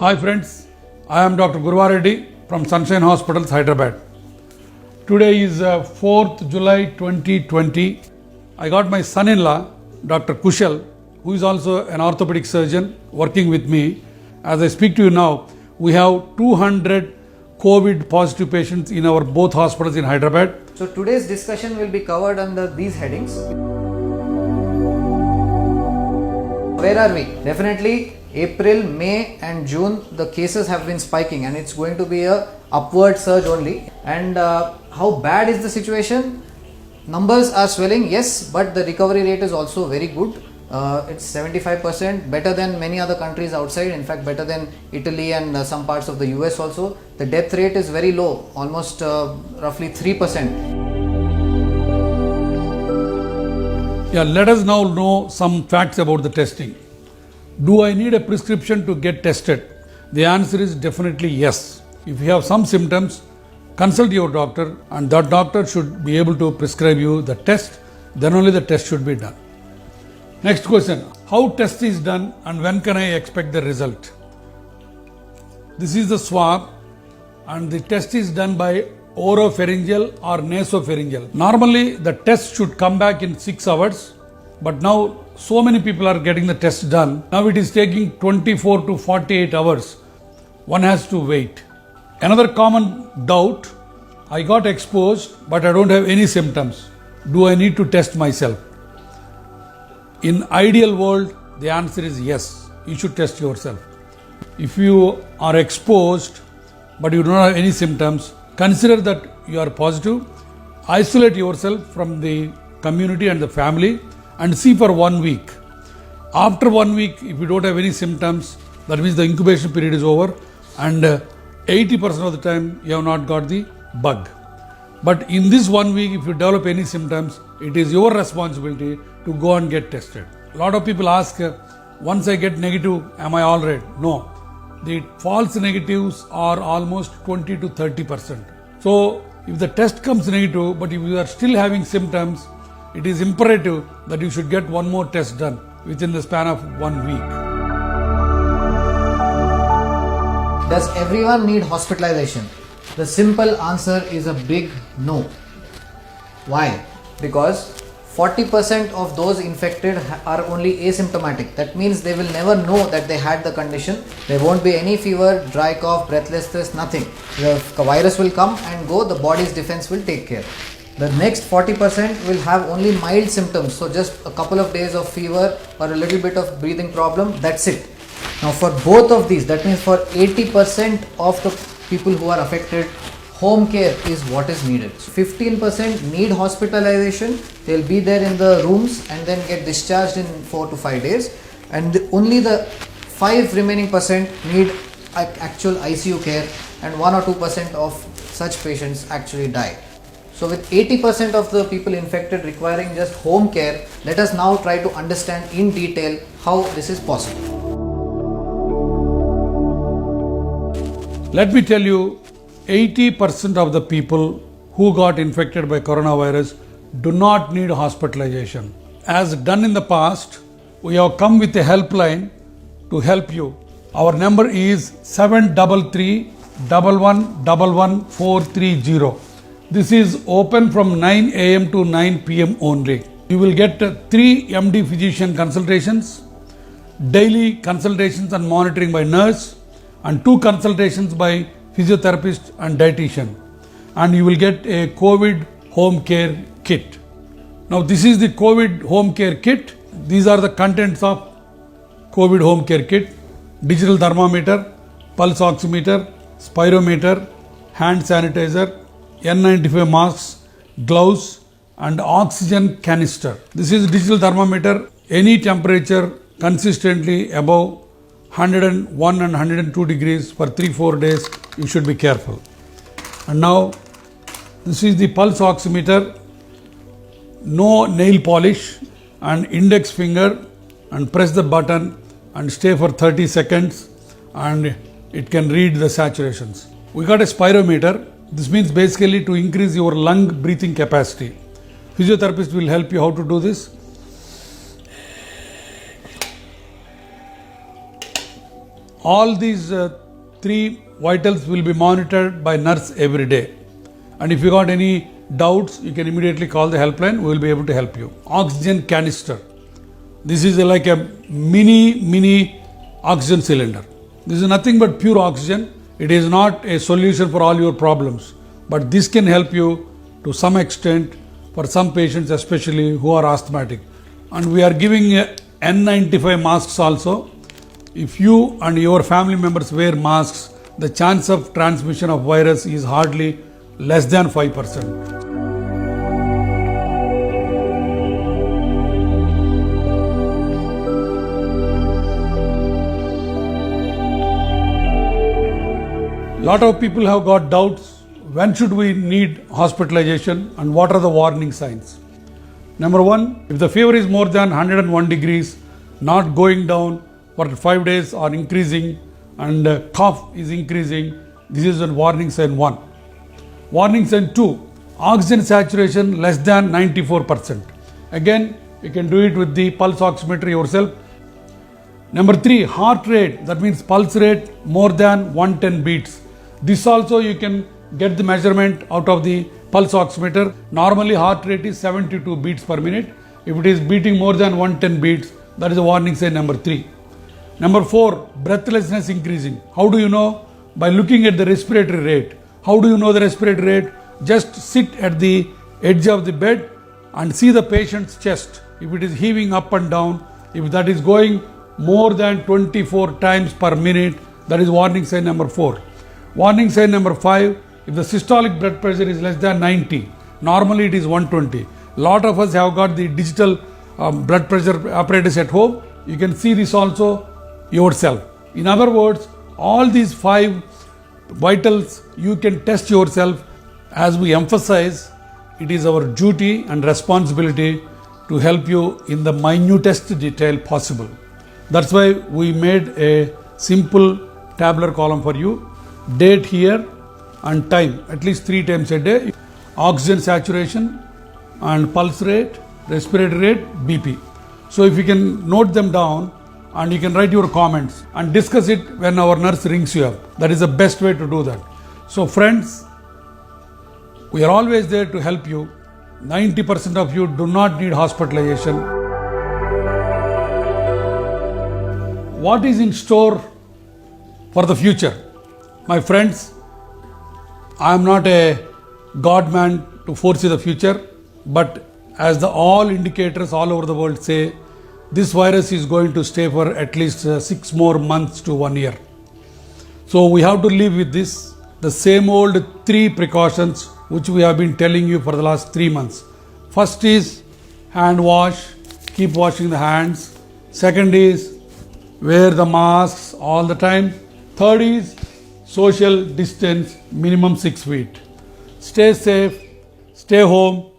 Hi friends, I am Dr. Guruvareddy from Sunshine Hospitals, Hyderabad. Today is 4th July 2020. I got my son-in-law, Dr. Kushal, who is also an orthopedic surgeon working with me. As I speak to you now, we have 200 COVID positive patients in our both hospitals in Hyderabad. So today's discussion will be covered under these headings. Where are we? Definitely April, May and June the cases have been spiking and it's going to be a upward surge only. And how bad is the situation? Numbers are swelling, yes, but the recovery rate is also very good. It's 75%, better than many other countries outside, in fact better than Italy and some parts of the US also. The death rate is very low, almost roughly 3%. Yeah, let us now know some facts about the testing. Do I need a prescription to get tested? The answer is definitely yes. If you have some symptoms, consult your doctor and that doctor should be able to prescribe you the test, then only the test should be done. Next question, how test is done and when can I expect the result? This is the swab and the test is done by oropharyngeal or nasopharyngeal. Normally the test should come back in 6 hours, but now so many people are getting the test done. Now it is taking 24 to 48 hours. One has to wait. Another common doubt, I got exposed but I don't have any symptoms. Do I need to test myself? In ideal world, the answer is yes, you should test yourself. If you are exposed but you do not have any symptoms, consider that you are positive, isolate yourself from the community and the family and see for 1 week. After 1 week, if you don't have any symptoms, that means the incubation period is over and 80% of the time you have not got the bug. But in this 1 week, if you develop any symptoms, it is your responsibility to go and get tested. A lot of people ask, once I get negative, am I all right? No. The false negatives are almost 20 to 30%. So, if the test comes negative, but if you are still having symptoms, it is imperative that you should get one more test done within the span of 1 week. Does everyone need hospitalization? The simple answer is a big no. Why? Because 40% of those infected are only asymptomatic. That means they will never know that they had the condition. There won't be any fever, dry cough, breathlessness, nothing. The virus will come and go, the body's defense will take care. The next 40% will have only mild symptoms. So just a couple of days of fever or a little bit of breathing problem, that's it. Now for both of these, that means for 80% of the people who are affected, home care is what is needed. 15% need hospitalization, they'll be there in the rooms and then get discharged in 4 to 5 days, and only the 5 remaining percent need actual ICU care, and 1 or 2% of such patients actually die. So with 80% of the people infected requiring just home care, let us now try to understand in detail how this is possible. Let me tell you, 80% of the people who got infected by coronavirus do not need hospitalization. As done in the past, we have come with a helpline to help you. Our number is 733 1111 430. This is open from 9 a.m. to 9 p.m. only. You will get 3 MD physician consultations, daily consultations and monitoring by nurse, and 2 consultations by physiotherapist and dietitian, and you will get a COVID home care kit. Now this is the COVID home care kit. These are the contents of COVID home care kit: digital thermometer, pulse oximeter, spirometer, hand sanitizer, N95 masks, gloves and oxygen canister. This is digital thermometer. Any temperature consistently above 101 and 102 degrees for 3-4 days, you should be careful. And now this is the pulse oximeter. No nail polish and index finger, and press the button and stay for 30 seconds and it can read the saturations. We got a spirometer. This means basically to increase your lung breathing capacity. Physiotherapist will help you how to do this. All these three vitals will be monitored by nurse every day. And if you got any doubts, you can immediately call the helpline. We will be able to help you. Oxygen canister. This is like a mini oxygen cylinder. This is nothing but pure oxygen. It is not a solution for all your problems, but this can help you to some extent for some patients, especially who are asthmatic. And we are giving N95 masks also. If you and your family members wear masks, the chance of transmission of virus is hardly less than 5%. Lot of people have got doubts, when should we need hospitalization and what are the warning signs? Number one, if the fever is more than 101 degrees, not going down for 5 days or increasing, and cough is increasing, this is a warning sign 1. Warning sign 2, oxygen saturation less than 94%. Again, you can do it with the pulse oximeter yourself. Number 3, heart rate, that means pulse rate more than 110 beats. This also you can get the measurement out of the pulse oximeter. Normally heart rate is 72 beats per minute. If it is beating more than 110 beats, that is a warning sign number 3. Number 4, breathlessness increasing. How do you know? By looking at the respiratory rate. How do you know the respiratory rate? Just sit at the edge of the bed and see the patient's chest. If it is heaving up and down, if that is going more than 24 times per minute, that is warning sign number 4. Warning sign number 5, if the systolic blood pressure is less than 90, normally it is 120. Lot of us have got the digital blood pressure apparatus at home. You can see this also yourself. In other words, all these 5 vitals you can test yourself. As we emphasize, it is our duty and responsibility to help you in the minutest detail possible. That's why we made a simple tabular column for you. Date here and time, at least 3 times a day. Oxygen saturation and pulse rate, respiratory rate, BP. So if you can note them down and you can write your comments and discuss it when our nurse rings you up. That is the best way to do that. So friends, we are always there to help you. 90% of you do not need hospitalization. What is in store for the future? My friends, I am not a God man to foresee the future, but as all indicators all over the world say, this virus is going to stay for at least 6 more months to 1 year. So we have to live with this. The same old 3 precautions which we have been telling you for the last 3 months. First is hand wash, keep washing the hands. Second is wear the masks all the time. Third is social distance minimum 6 feet. Stay safe, stay home.